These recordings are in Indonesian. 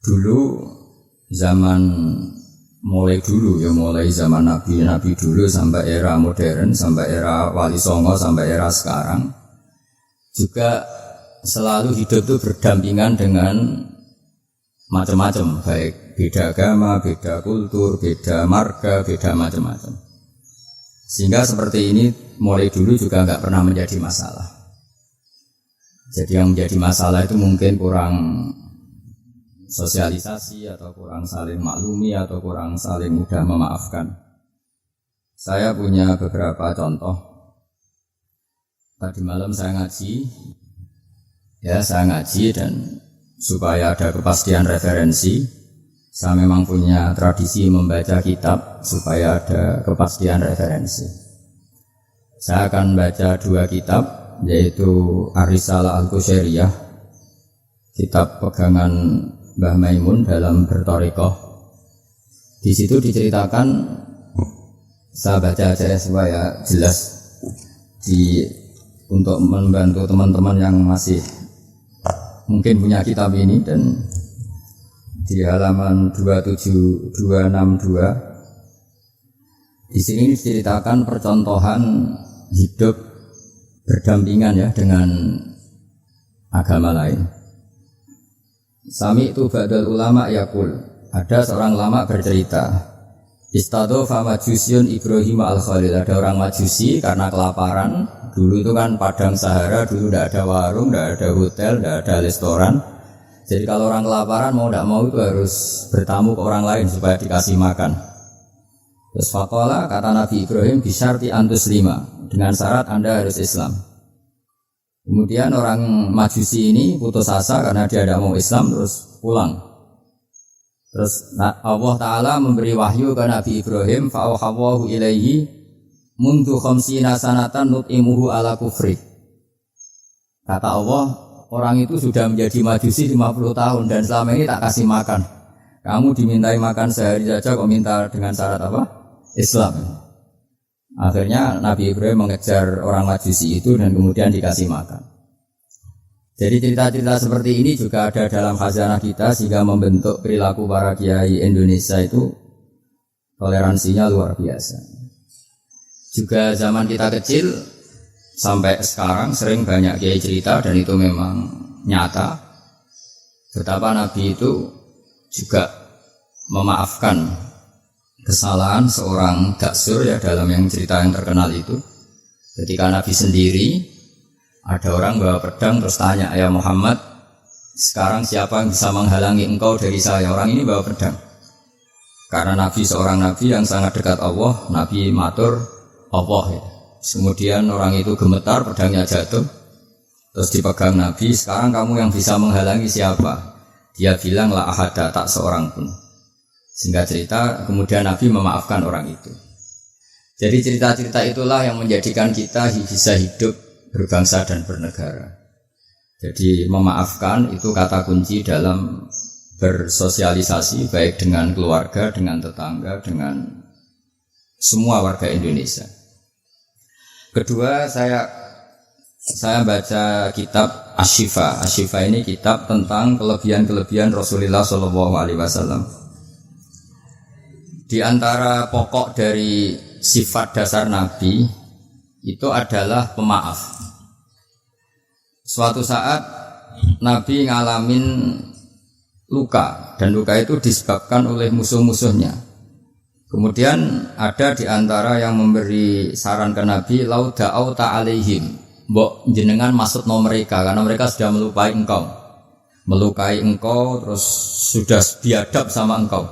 dulu zaman mulai zaman Nabi dulu sampai era modern, sampai era Wali Songo, sampai era sekarang juga selalu hidup itu berdampingan dengan macam-macam, baik beda agama, beda kultur, beda marga, beda macam-macam. Sehingga seperti ini mulai dulu juga nggak pernah menjadi masalah. Jadi yang menjadi masalah itu mungkin kurang sosialisasi atau kurang saling maklumi atau kurang saling mudah memaafkan. Saya punya beberapa contoh. Tadi malam saya ngaji dan supaya ada kepastian referensi, saya memang punya tradisi membaca kitab supaya ada kepastian referensi. Saya akan baca 2 kitab, yaitu Ar-Risalah Al-Qusairiyah, kitab pegangan Mbah Maimun dalam berthariqah. Di situ diceritakan, saya baca aja supaya jelas untuk membantu teman-teman yang masih mungkin punya kitab ini. Dan di halaman 27262 di sini diceritakan percontohan hidup berdampingan ya dengan agama lain. Sami itu ba'dal ulama yaqul, ada seorang ulama bercerita, Istadhofa Majusyun Ibrahim al-Khalil. Ada orang Majusi karena kelaparan. Dulu itu kan padang Sahara, dulu tidak ada warung, tidak ada hotel, tidak ada restoran. Jadi kalau orang kelaparan mau tidak mau itu harus bertamu ke orang lain supaya dikasih makan. Terus faqala, kata Nabi Ibrahim, bisyarti antus 5, dengan syarat Anda harus Islam. Kemudian orang Majusi ini putus asa karena dia tidak mau Islam, terus pulang. Terus Allah Ta'ala memberi wahyu ke Nabi Ibrahim, fa'auhawahu ilaihi mundu khamsina sanatan nut'imuhu ala kufri. Kata Allah, orang itu sudah menjadi Majusi 50 tahun dan selama ini tak kasih makan. Kamu dimintai makan sehari saja, kok minta dengan syarat apa? Islam. Akhirnya Nabi Ibrahim mengejar orang Majusi itu dan kemudian dikasih makan. Jadi cerita-cerita seperti ini juga ada dalam khazanah kita, sehingga membentuk perilaku para kiai Indonesia itu toleransinya luar biasa. Juga zaman kita kecil sampai sekarang sering banyak kiai cerita, dan itu memang nyata, betapa Nabi itu juga memaafkan kesalahan seorang daksur ya, dalam yang cerita yang terkenal itu. Ketika Nabi sendiri, ada orang bawa pedang terus tanya, ya Muhammad, sekarang siapa yang bisa menghalangi engkau dari saya? Orang ini bawa pedang. Karena Nabi seorang Nabi yang sangat dekat Allah, Nabi matur Allah ya. Kemudian orang itu gemetar, pedangnya jatuh, terus dipegang Nabi. Sekarang kamu yang bisa menghalangi siapa? Dia bilang la ahada, tak seorang pun. Sehingga cerita kemudian Nabi memaafkan orang itu. Jadi cerita-cerita itulah yang menjadikan kita bisa hidup berbangsa dan bernegara. Jadi memaafkan itu kata kunci dalam bersosialisasi, baik dengan keluarga, dengan tetangga, dengan semua warga Indonesia. Kedua, saya baca kitab Asy-Syifa. Asy-Syifa ini kitab tentang kelebihan-kelebihan Rasulullah SAW. Di antara pokok dari sifat dasar Nabi itu adalah pemaaf. Suatu saat Nabi ngalamin luka, dan luka itu disebabkan oleh musuh-musuhnya. Kemudian ada di antara yang memberi saran ke Nabi, lau da'auta alaihim, mbok jenengan maksudno mereka, karena mereka sudah melukai engkau, terus sudah biadab sama engkau.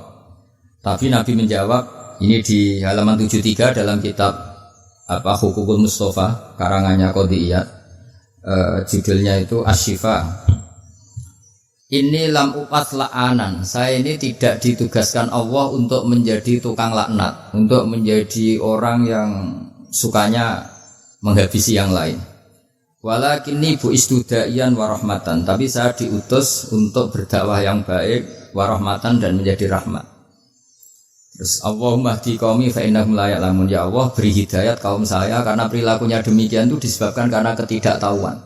Tapi Nabi menjawab, ini di halaman 73 dalam kitab Hukukul Mustafa karangannya Qodiyat, judulnya itu Asy-Syifa. Ini lam upas la'anan, saya ini tidak ditugaskan Allah untuk menjadi tukang laknat, untuk menjadi orang yang sukanya menghabisi yang lain. Walakinni bu'istu da'iyan wa rahmatan, tapi saya diutus untuk berdakwah yang baik, wa rahmatan, dan menjadi rahmat. Terus Allahumma hdi qaumi fa innahum la ya'lamun, ya Allah beri hidayat kaum saya, karena perilakunya demikian itu disebabkan karena ketidaktahuan.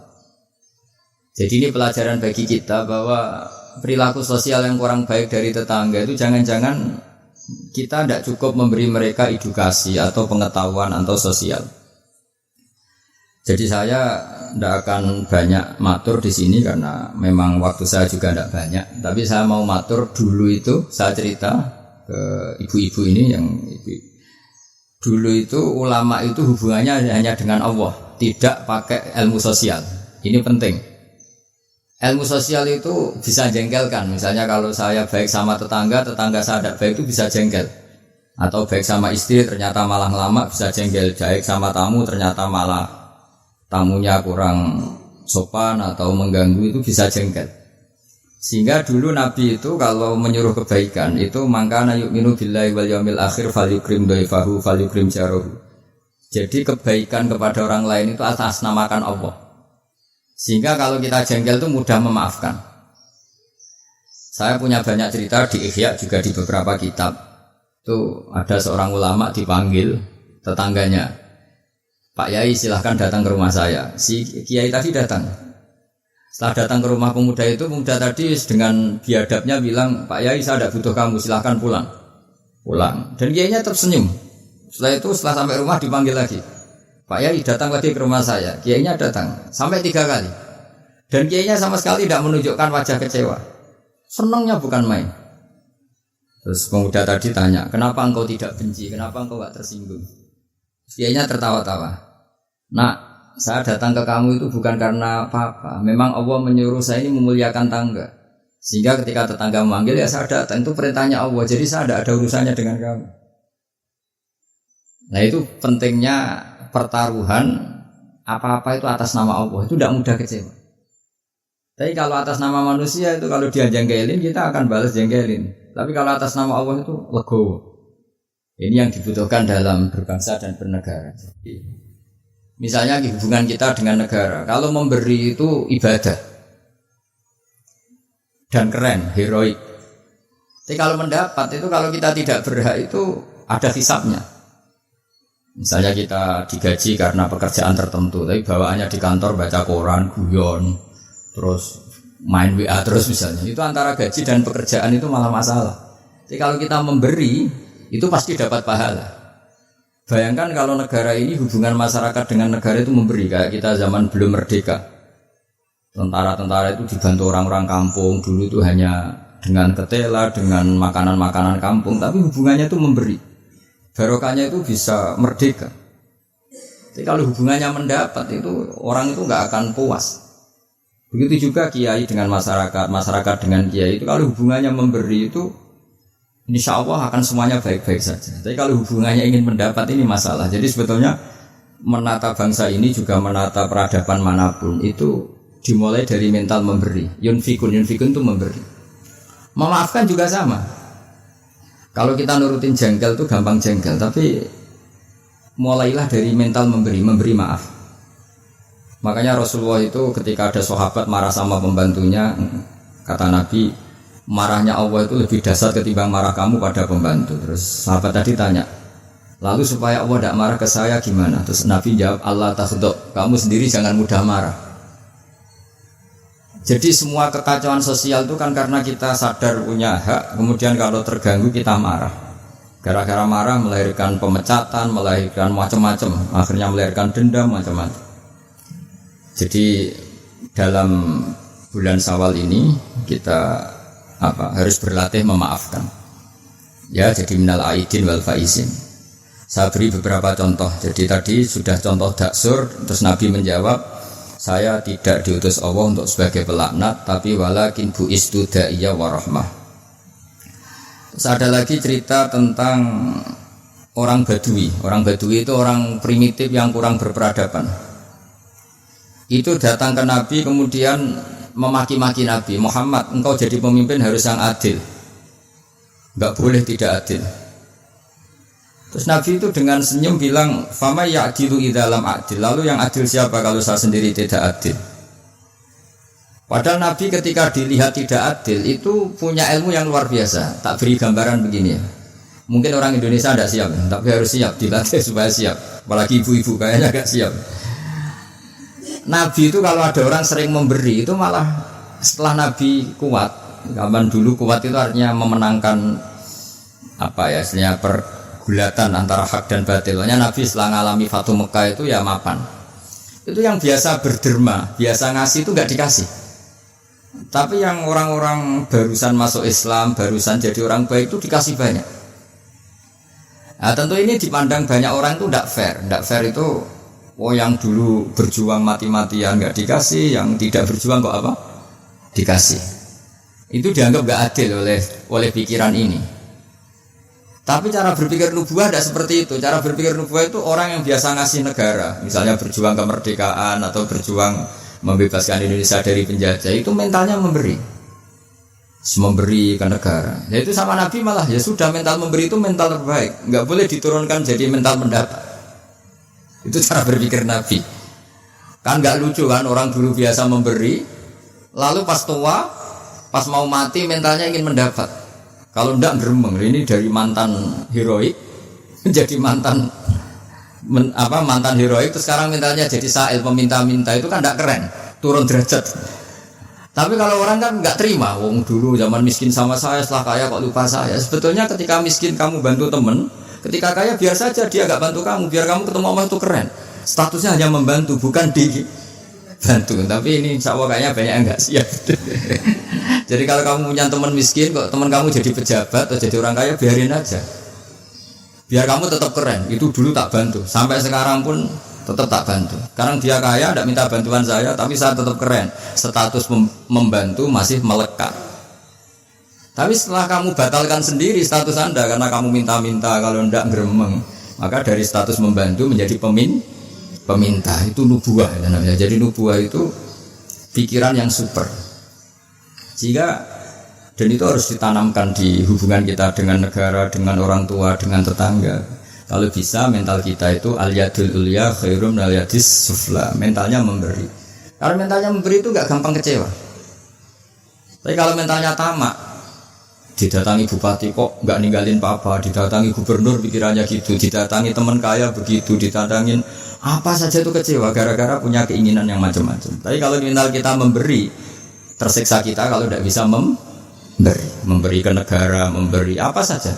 Jadi ini pelajaran bagi kita bahwa perilaku sosial yang kurang baik dari tetangga itu jangan-jangan kita tidak cukup memberi mereka edukasi atau pengetahuan atau sosial. Jadi saya tidak akan banyak matur di sini karena memang waktu saya juga tidak banyak. Tapi saya mau matur dulu itu saya cerita ke ibu-ibu ini yang dulu itu ulama itu hubungannya hanya dengan Allah, tidak pakai ilmu sosial. Ini penting. Ilmu sosial itu bisa jengkelkan. Misalnya kalau saya baik sama tetangga, tetangga saya tidak baik itu bisa jengkel. Atau baik sama istri ternyata malah lama bisa jengkel. Baik sama tamu ternyata malah tamunya kurang sopan atau mengganggu itu bisa jengkel. Sehingga dulu Nabi itu kalau menyuruh kebaikan itu mangkana yu'minu billahi wal yaumil akhir falyukrim dhaifahu falyukrim jarahu. Jadi kebaikan kepada orang lain itu atas namakan Allah. Sehingga kalau kita jengkel itu mudah memaafkan. Saya punya banyak cerita di Ihya juga di beberapa kitab. Itu ada seorang ulama dipanggil tetangganya, Pak Yai silahkan datang ke rumah saya. Si Kiai tadi datang. Setelah datang ke rumah pemuda itu, pemuda tadi dengan biadabnya bilang, Pak Yai saya tidak butuh kamu, silahkan pulang. Pulang. Dan Kiainya tersenyum. Setelah itu setelah sampai rumah dipanggil lagi, Pak Yai datang lagi ke rumah saya. Kiainya datang sampai 3 kali. Dan Kiainya sama sekali tidak menunjukkan wajah kecewa. Senangnya bukan main. Terus pemuda tadi tanya, kenapa engkau tidak benci? Kenapa engkau tidak tersinggung? Kiainya tertawa-tawa. Nak, saya datang ke kamu itu bukan karena apa-apa. Memang Allah menyuruh saya ini memuliakan tangga. Sehingga ketika tetangga memanggil ya saya datang. Itu perintahnya Allah. Jadi saya tidak ada urusannya dengan kamu. Nah itu pentingnya pertaruhan. Apa-apa itu atas nama Allah. Itu tidak mudah kecewa. Tapi kalau atas nama manusia itu kalau dia jengkelin kita akan balas jengkelin. Tapi kalau atas nama Allah itu legowo. Ini yang dibutuhkan dalam berbangsa dan bernegara. Misalnya hubungan kita dengan negara, kalau memberi itu ibadah dan keren, heroik. Tapi kalau mendapat itu kalau kita tidak berhak itu ada hisabnya. Misalnya kita digaji karena pekerjaan tertentu, tapi bawaannya di kantor baca koran, guyon, terus main WA terus misalnya. Itu antara gaji dan pekerjaan itu malah masalah. Tapi kalau kita memberi itu pasti dapat pahala. Bayangkan kalau negara ini hubungan masyarakat dengan negara itu memberi, kayak kita zaman belum merdeka. Tentara-tentara itu dibantu orang-orang kampung, dulu itu hanya dengan ketela, dengan makanan-makanan kampung, tapi hubungannya itu memberi. Barokahnya itu bisa merdeka. Tapi kalau hubungannya mendapat itu orang itu nggak akan puas. Begitu juga kiai dengan masyarakat, masyarakat dengan kiai itu kalau hubungannya memberi itu insya Allah akan semuanya baik-baik saja. Tapi kalau hubungannya ingin mendapat ini masalah. Jadi sebetulnya menata bangsa ini juga menata peradaban manapun itu dimulai dari mental memberi. Yunfikun itu memberi. Memaafkan juga sama. Kalau kita nurutin jengkel itu gampang jengkel. Tapi mulailah dari mental memberi maaf. Makanya Rasulullah itu ketika ada sahabat marah sama pembantunya, kata Nabi, marahnya Allah itu lebih dahsyat ketimbang marah kamu pada pembantu. Terus sahabat tadi tanya, lalu supaya Allah tidak marah ke saya gimana? Terus Nabi jawab, Allah takhdok, kamu sendiri jangan mudah marah. Jadi semua kekacauan sosial itu kan karena kita sadar punya hak, kemudian kalau terganggu kita marah. Gara-gara marah melahirkan pemecatan, melahirkan macam-macam, akhirnya melahirkan dendam macam-macam. Jadi dalam bulan Syawal ini kita harus berlatih memaafkan. Ya, jadi minal aidin wal faizin. Saya beri beberapa contoh. Jadi tadi sudah contoh daksur, terus Nabi menjawab, saya tidak diutus Allah untuk sebagai pelaknat, tapi walakin bu'istu da'iyya wa rahmah. Terus ada lagi cerita tentang orang Badui. Orang Badui itu orang primitif yang kurang berperadaban. Itu datang ke Nabi kemudian memaki-maki Nabi, Muhammad, engkau jadi pemimpin harus yang adil, enggak boleh tidak adil. Terus Nabi itu dengan senyum bilang, fama ya'dilu idza lam adil. Lalu yang adil siapa kalau saya sendiri tidak adil? Padahal Nabi ketika dilihat tidak adil itu punya ilmu yang luar biasa. Tak beri gambaran begini ya. Mungkin orang Indonesia tidak siap, tapi harus siap, dilatih supaya siap. Apalagi ibu-ibu kayaknya agak siap. Nabi itu kalau ada orang sering memberi itu malah setelah Nabi kuat Zaman dulu kuat itu artinya memenangkan apa ya, istilahnya pergulatan antara hak dan batil. Makanya Nabi setelah ngalami Fatu Mekah itu ya mapan. Itu yang biasa berderma, biasa ngasih itu nggak dikasih. Tapi yang orang-orang barusan masuk Islam, barusan jadi orang baik itu dikasih banyak. Nah, tentu ini dipandang banyak orang itu tidak fair. Tidak fair itu, oh yang dulu berjuang mati-matian nggak dikasih, yang tidak berjuang kok apa? Dikasih. Itu dianggap nggak adil oleh pikiran ini. Tapi cara berpikir nubuah tidak seperti itu. Cara berpikir nubuah itu orang yang biasa ngasih negara, misalnya berjuang kemerdekaan atau berjuang membebaskan Indonesia dari penjajah, itu mentalnya memberi ke negara. Ya itu sama Nabi malah ya sudah, mental memberi itu mental terbaik, nggak boleh diturunkan jadi mental mendapat. Itu cara berpikir Nabi. Kan nggak lucu kan, orang dulu biasa memberi, lalu pas tua, pas mau mati mentalnya ingin mendapat. Kalau ndak geremeng, ini dari mantan heroik menjadi mantan heroik, terus sekarang mentalnya jadi sa'il, peminta-minta, itu kan ndak keren, turun derajat. Tapi kalau orang kan nggak terima, wong dulu zaman miskin sama saya, setelah kaya kok lupa saya. Sebetulnya ketika miskin kamu bantu temen, ketika kaya biar saja dia nggak bantu kamu, biar kamu ketemu Allah itu keren. Statusnya hanya membantu, bukan dibantu. Tapi ini insya Allah kayaknya banyak yang nggak siap. Jadi kalau kamu punya teman miskin, kok teman kamu jadi pejabat atau jadi orang kaya, biarin aja. Biar kamu tetap keren. Itu dulu tak bantu, sampai sekarang pun tetap tak bantu. Sekarang dia kaya, tidak minta bantuan saya, tapi saya tetap keren. Status membantu masih melekat. Tapi setelah kamu batalkan sendiri status Anda karena kamu minta-minta, kalau tidak geremeng, maka dari status membantu menjadi peminta. Itu nubuah namanya. Jadi nubuah itu pikiran yang super. Sehingga, dan itu harus ditanamkan di hubungan kita dengan negara, dengan orang tua, dengan tetangga. Kalau bisa mental kita itu al-yadul ulya khairum al-yadis sufla, mentalnya memberi. Kalau mentalnya memberi itu gak gampang kecewa. Tapi kalau mentalnya tamak, didatangi bupati kok gak ninggalin papa, didatangi gubernur pikirannya gitu, didatangi teman kaya begitu, didatangin apa saja itu kecewa gara-gara punya keinginan yang macam-macam. Tapi kalau mental kita memberi, tersiksa kita kalau tidak bisa memberi ke negara, memberi apa saja,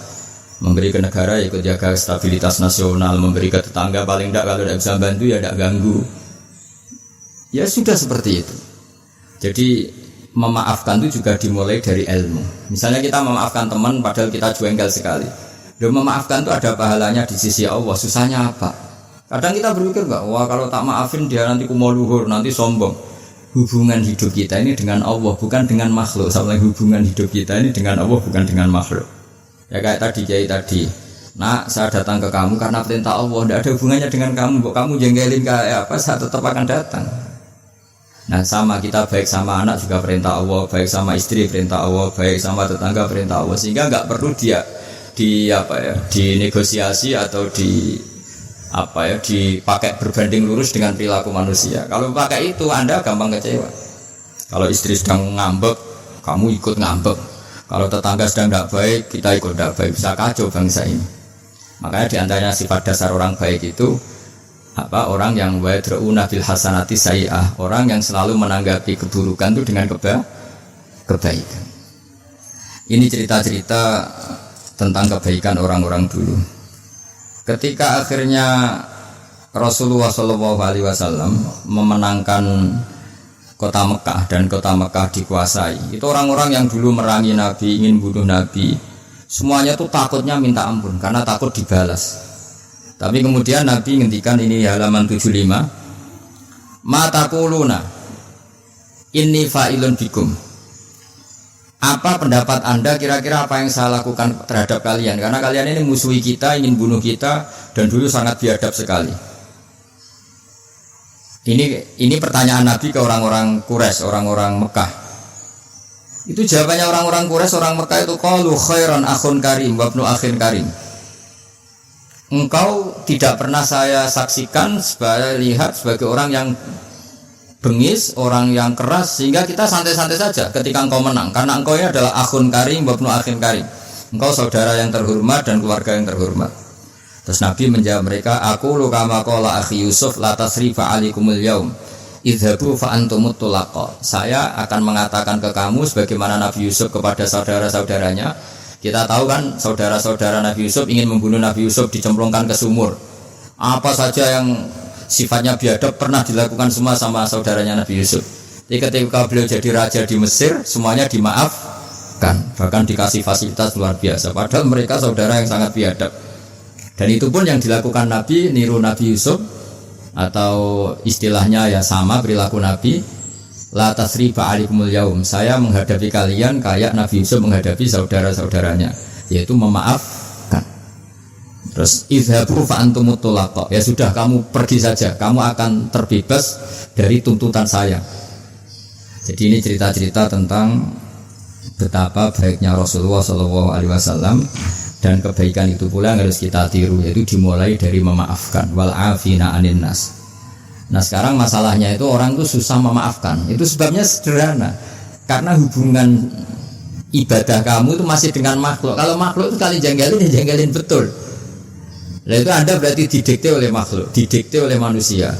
memberi ke negara ikut jaga stabilitas nasional, memberi ke tetangga paling tidak kalau tidak bisa bantu ya tidak ganggu. Ya sudah seperti itu. Jadi memaafkan itu juga dimulai dari ilmu. Misalnya kita memaafkan teman padahal kita jengkel sekali, dan memaafkan itu ada pahalanya di sisi Allah. Susahnya apa? Kadang kita berpikir enggak, wah kalau tak maafin dia nanti kumo luhur, nanti sombong. Hubungan hidup kita ini dengan Allah, bukan dengan makhluk. Sama hubungan hidup kita ini dengan Allah, bukan dengan makhluk. Ya kayak tadi Kiai tadi, nak saya datang ke kamu karena perintah Allah, tidak ada hubungannya dengan kamu. Kamu jengkelin kayak apa, saya tetap akan datang. Nah sama, kita baik sama anak juga perintah Allah, baik sama istri perintah Allah, baik sama tetangga perintah Allah. Sehingga nggak perlu dia dinegosiasi atau dipakai berbanding lurus dengan perilaku manusia. Kalau pakai itu Anda gampang kecewa. Kalau istri sedang ngambek, kamu ikut ngambek. Kalau tetangga sedang tidak baik, kita ikut tidak baik. Bisa kacau bangsa ini. Makanya diantaranya sifat dasar orang baik itu orang yang wadra'una bil hasanati sayyi'ah, orang yang selalu menanggapi keburukan itu dengan kebaikan. Ini cerita-cerita tentang kebaikan orang-orang dulu. Ketika akhirnya Rasulullah SAW memenangkan kota Mekah dan kota Mekah dikuasai, itu orang-orang yang dulu merangi Nabi, ingin bunuh Nabi, semuanya tuh takutnya minta ampun karena takut dibalas. Tapi kemudian Nabi ngendikan, ini halaman 75, ma taquluna inni fa'ilun bikum. Apa pendapat Anda, kira-kira apa yang saya lakukan terhadap kalian? Karena kalian ini musuhi kita, ingin bunuh kita, dan dulu sangat biadab sekali. Ini pertanyaan Nabi ke orang-orang Quraisy, orang-orang Mekah. Itu jawabannya orang-orang Quraisy, orang Mekah itu qalu khairan akhun karim wa ibnu akhin karim. Engkau tidak pernah saya saksikan lihat sebagai orang yang bengis, orang yang keras, sehingga kita santai-santai saja ketika engkau menang, karena engkau ini adalah akhun karim wa ibnu akhin karim. Engkau saudara yang terhormat dan keluarga yang terhormat. Terus Nabi menjawab mereka, aku lu kama qala akhi Yusuf la tasrifa alaikumul yaum idhabu fa antumut tulaqa. Saya akan mengatakan ke kamu sebagaimana Nabi Yusuf kepada saudara-saudaranya. Kita tahu kan saudara-saudara Nabi Yusuf ingin membunuh Nabi Yusuf, dicemplungkan ke sumur. Apa saja yang sifatnya biadab pernah dilakukan semua sama saudaranya Nabi Yusuf. Jadi ketika beliau jadi raja di Mesir, semuanya dimaafkan, bahkan dikasih fasilitas luar biasa. Padahal mereka saudara yang sangat biadab. Dan itu pun yang dilakukan Nabi, niru Nabi Yusuf, atau istilahnya ya sama perilaku Nabi. La tasriba alikumul yaum. Saya menghadapi kalian kayak Nabi Yusuf menghadapi saudara-saudaranya, yaitu memaafkan. Terus idhabu fa antumut tulaqa. Ya sudah, kamu pergi saja, kamu akan terbebas dari tuntutan saya. Jadi ini cerita-cerita tentang betapa baiknya Rasulullah SAW, dan kebaikan itu pula yang harus kita tiru, yaitu dimulai dari memaafkan. Wal afina anin nas. Nah sekarang masalahnya itu orang itu susah memaafkan. Itu sebabnya sederhana, karena hubungan ibadah kamu itu masih dengan makhluk. Kalau makhluk itu kali janggalin, ya janggalin betul. Nah itu Anda berarti didikte oleh makhluk, didikte oleh manusia.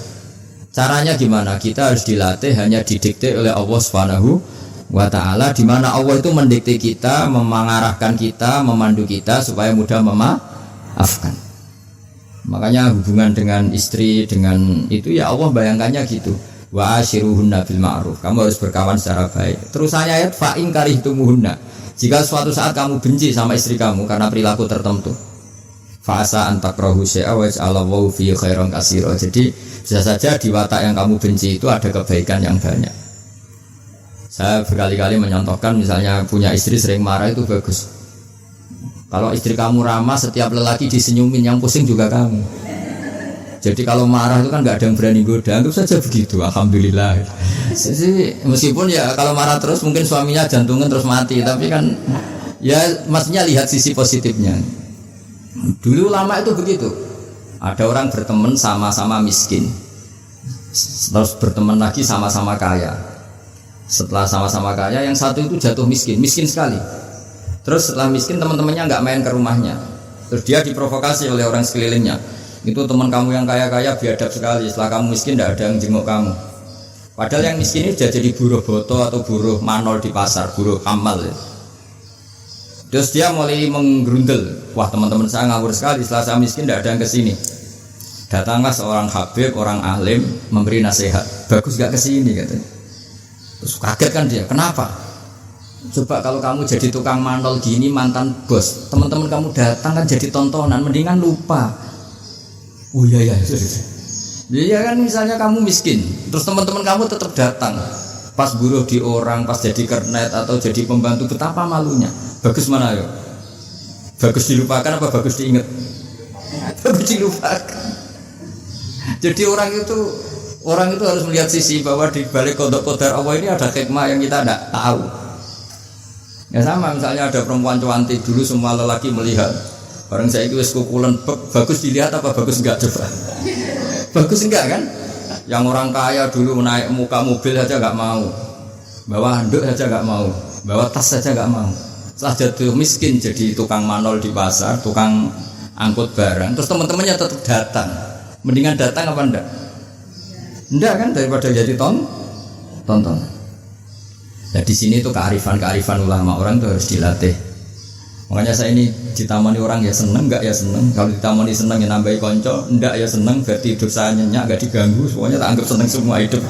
Caranya gimana? Kita harus dilatih hanya didikte oleh Allah Subhanahu wa ta'ala, di mana Allah itu mendikte kita, mengarahkan kita, memandu kita supaya mudah memaafkan. Makanya hubungan dengan istri, dengan itu ya Allah bayangkannya gitu. Wa ashiruhunna bil ma'ruf. Kamu harus berkawan secara baik. Terusannya ayat fa in karihtumuhunna. Jika suatu saat kamu benci sama istri kamu karena perilaku tertentu, fa asa an takrahu syai'a wa yaj'alallahu fi khairan katsira. Jadi bisa saja di watak yang kamu benci itu ada kebaikan yang banyak. Saya berkali-kali menyontohkan, misalnya punya istri sering marah itu bagus. Kalau istri kamu ramah, setiap lelaki disenyumin, yang pusing juga kamu. Jadi kalau marah itu kan nggak ada yang berani goda, anggap saja begitu. Alhamdulillah. Meskipun ya kalau marah terus mungkin suaminya jantungan terus mati, tapi kan ya maksudnya lihat sisi positifnya. Dulu lama itu begitu. Ada orang berteman sama-sama miskin, terus berteman lagi sama-sama kaya. Setelah sama-sama kaya, yang satu itu jatuh miskin, miskin sekali. Terus setelah miskin, teman-temannya nggak main ke rumahnya. Terus dia diprovokasi oleh orang sekelilingnya. Itu teman kamu yang kaya-kaya biadab sekali. Setelah kamu miskin, tidak ada yang jenguk kamu. Padahal yang miskin ini sudah jadi buruh boto atau buruh manol di pasar, buruh hamal ya. Terus dia mulai menggerundel. Wah, teman-teman saya ngawur sekali. Setelah saya miskin, tidak ada yang kesini. Datanglah seorang habib, orang alim, memberi nasihat. Bagus gak kesini katanya. Terus kaget kan dia. Kenapa? Coba kalau kamu jadi tukang manol gini, mantan bos, teman-teman kamu datang kan jadi tontonan, mendingan lupa. Oh iya. Iya kan, misalnya kamu miskin, terus teman-teman kamu tetap datang. Pas buruh di orang, pas jadi kernet atau jadi pembantu, betapa malunya. Bagus mana yo? Bagus dilupakan apa bagus diingat? Bagus dilupakan. Jadi orang itu harus melihat sisi bahwa di balik qada qadar Allah ini ada hikmah yang kita tidak tahu. Ya sama, misalnya ada perempuan cantik, dulu semua lelaki melihat. Orang saya itu wis kukulen, bagus dilihat apa bagus enggak coba? Bagus enggak kan? Yang orang kaya dulu naik muka mobil saja enggak mau, bawa handuk saja enggak mau, bawa tas saja enggak mau. Setelah jatuh miskin jadi tukang manol di pasar, tukang angkut barang, terus teman-temannya tetap datang. Mendingan datang apa enggak? Enggak kan, daripada jadi tonton. Nah di sini tuh kearifan ulama, orang tuh harus dilatih. Makanya saya ini ditamani orang ya seneng, enggak ya seneng. Kalau ditamani seneng ya nambahi konco, enggak ya seneng, berarti hidup saya nyenyak, enggak diganggu, semuanya tak anggap seneng semua hidup.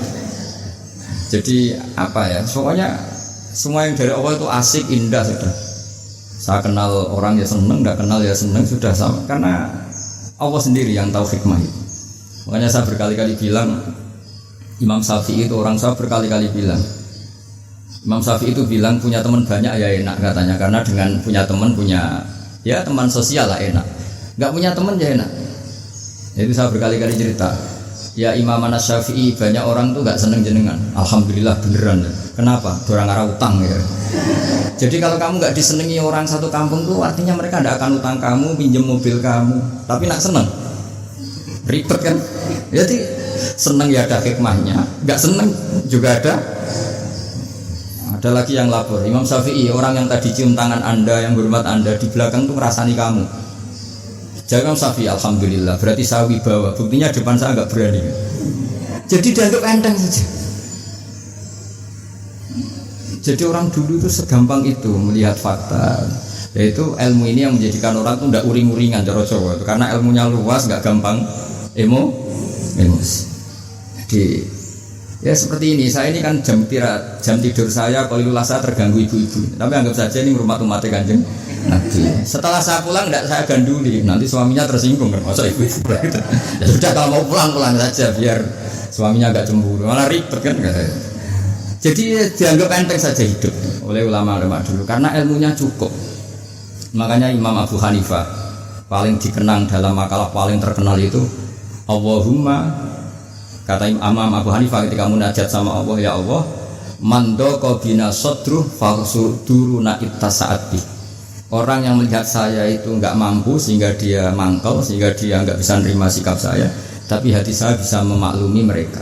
Jadi apa ya, pokoknya semua yang dari Allah itu asik, indah sudah. Saya kenal orang ya seneng, enggak kenal ya seneng, sudah sama. Karena Allah sendiri yang tahu hikmah itu. Makanya saya berkali-kali bilang, Imam Syafi'i itu orang, saya berkali-kali bilang, Imam Syafi'i itu bilang punya teman banyak ya enak katanya, karena dengan punya teman ya teman sosial lah enak. Enggak punya teman ya enak. Itu saya berkali-kali cerita. Ya Imam Syafi'i banyak orang tuh enggak seneng jenengan. Alhamdulillah beneran. Kenapa? Dorang arah utang ya. Jadi kalau kamu enggak disenengi orang satu kampung tuh artinya mereka enggak akan utang kamu, pinjam mobil kamu. Tapi nak seneng. Ribet kan? Jadi seneng ya ada hikmahnya, enggak seneng juga ada. Ada lagi yang lapor, Imam Syafi'i, orang yang tadi cium tangan Anda, yang hormat Anda, di belakang tuh ngerasani kamu. Jadi Imam Syafi'i, alhamdulillah, berarti saya wibawa. Buktinya depan saya enggak berani. Jadi dianggap enteng saja. Jadi orang dulu itu segampang itu melihat fakta. Yaitu ilmu ini yang menjadikan orang itu tidak uring-uringan cara Jawa. Karena ilmunya luas, nggak gampang emosi. Jadi ya seperti ini. Saya ini kan jam tidur saya kalau saya terganggu ibu-ibu. Tapi anggap saja ini rumah-rumah Kanjeng Nabi. Setelah saya pulang tidak saya ganduli. Nanti suaminya tersinggung kan. Masa ibu-ibu gitu. Ya sudah kalau mau pulang saja biar suaminya agak cemburu. Malah ribet kan. Jadi dianggap enteng saja hidup oleh ulama-ulama dulu karena ilmunya cukup. Makanya Imam Abu Hanifah paling dikenang dalam makalah paling terkenal itu Allahumma, kata Imam Abu Hanifah ketika munajat sama Allah, ya Allah, mandoko bina sodruh faksuduruna ittasa'at bih. Orang yang melihat saya itu enggak mampu sehingga dia mangkel, sehingga dia enggak bisa menerima sikap saya, tapi hati saya bisa memaklumi mereka.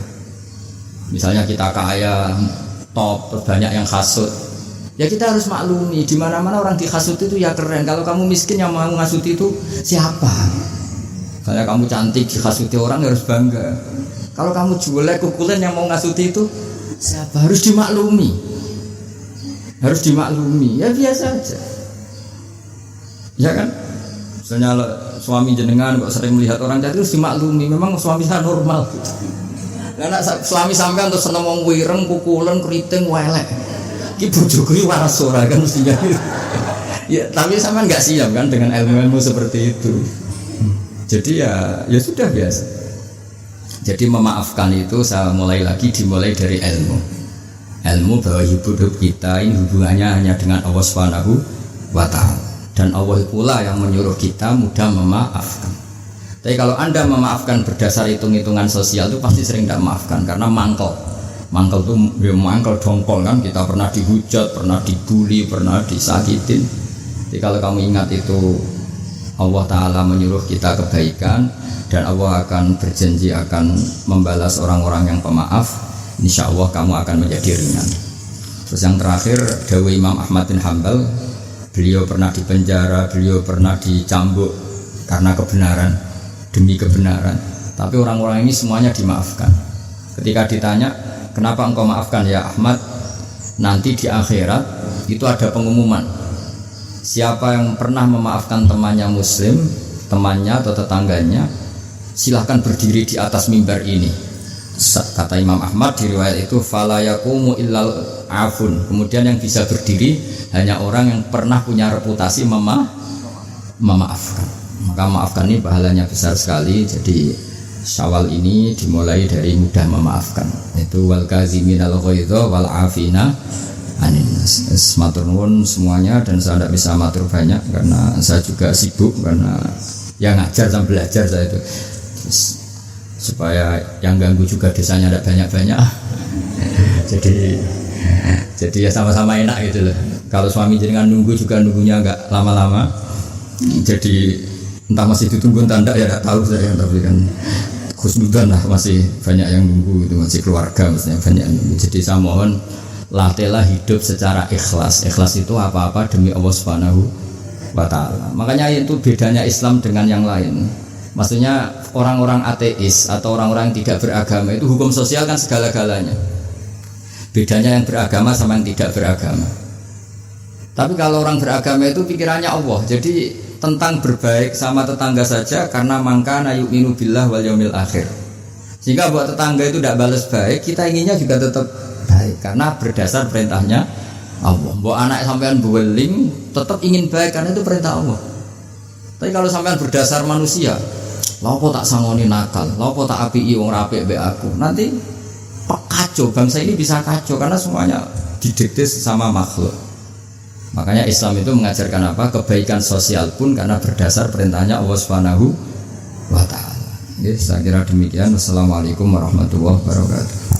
Misalnya kita kaya, top, banyak yang hasut, ya kita harus maklumi. Di mana-mana orang dihasut itu ya keren. Kalau kamu miskin yang mau ngasut itu siapa? Kalau kamu cantik dihasuti orang harus bangga. Kalau kamu jelek kukulen yang mau ngasuti itu siapa? Harus dimaklumi. Harus dimaklumi. Ya biasa aja. Ya kan? Misalnya suami jenengan kok sering melihat orang cantik harus dimaklumi. Memang suami saya normal. Karena suami sampean untuk seneng wong wireng, kukulen, keriting, welek. Ki bojoku iki waras ora kan mestinya. Ya, tapi sampean enggak siap kan dengan ilmu-ilmu seperti itu. Jadi ya sudah biasa. Jadi memaafkan itu saya dimulai dari ilmu. Ilmu bahwa hidup kita ini hubungannya hanya dengan Allah Subhanahu wa taala. Dan Allah pula yang menyuruh kita mudah memaafkan. Tapi kalau Anda memaafkan berdasar hitung-hitungan sosial itu pasti sering tidak memaafkan karena mangkel itu ya mangkel dongkol kan, kita pernah dihujat, pernah dibully, pernah disakitin. Jadi kalau kamu ingat itu Allah Ta'ala menyuruh kita kebaikan dan Allah akan berjanji akan membalas orang-orang yang pemaaf, insya Allah kamu akan menjadi ringan. Terus yang terakhir dawuh Imam Ahmad bin Hanbal, beliau pernah dipenjara, beliau pernah dicambuk karena kebenaran, demi kebenaran, tapi orang-orang ini semuanya dimaafkan. Ketika ditanya kenapa engkau maafkan ya Ahmad, nanti di akhirat itu ada pengumuman, siapa yang pernah memaafkan temannya muslim, temannya atau tetangganya, silahkan berdiri di atas mimbar ini. Kata Imam Ahmad di riwayat itu fala yaqumu illal afun, kemudian yang bisa berdiri hanya orang yang pernah punya reputasi memaafkan. Maka maafkan ini pahalanya besar sekali. Jadi Syawal ini dimulai dari mudah memaafkan. Itu wal kaziminal ghaidha wal afina anin nas. Matur nuwun semuanya dan saya tidak bisa matur banyak karena saya juga sibuk karena yang ngajar dan belajar saya itu. Terus, supaya yang ganggu juga desanya tidak banyak-banyak. jadi ya sama-sama enak gitu loh. Kalau suami jenengan nunggu juga nunggunya enggak lama-lama. Jadi entah masih ditunggu tanda ya tidak tahu saya, tapi kan khusnudan lah, masih banyak yang nunggu itu, masih keluarga maksudnya banyak yang nunggu. Jadi saya mohon latihlah hidup secara ikhlas. Ikhlas itu apa-apa demi Allah Subhanahu wa taala. Makanya itu bedanya Islam dengan yang lain. Maksudnya orang-orang ateis atau orang-orang yang tidak beragama itu hukum sosial kan segala-galanya. Bedanya yang beragama sama yang tidak beragama. Tapi kalau orang beragama itu pikirannya Allah. Jadi tentang berbaik sama tetangga saja karena mangkana yu'minu billah wal yaumil akhir. Sehingga buat tetangga itu tidak balas baik, kita inginnya juga tetap baik karena berdasar perintahnya Allah. Buat anak sampean beweling tetap ingin baik karena itu perintah Allah. Tapi kalau sampean berdasar manusia, lha tak sangoni nakal, lha tak apiki wong apik mbek aku. Nanti kacau, bangsa ini bisa kacau karena semuanya didikte sesama makhluk. Makanya Islam itu mengajarkan apa? Kebaikan sosial pun karena berdasar perintahnya Allah Subhanahu wa taala. Saya kira demikian. Wassalamualaikum warahmatullahi wabarakatuh.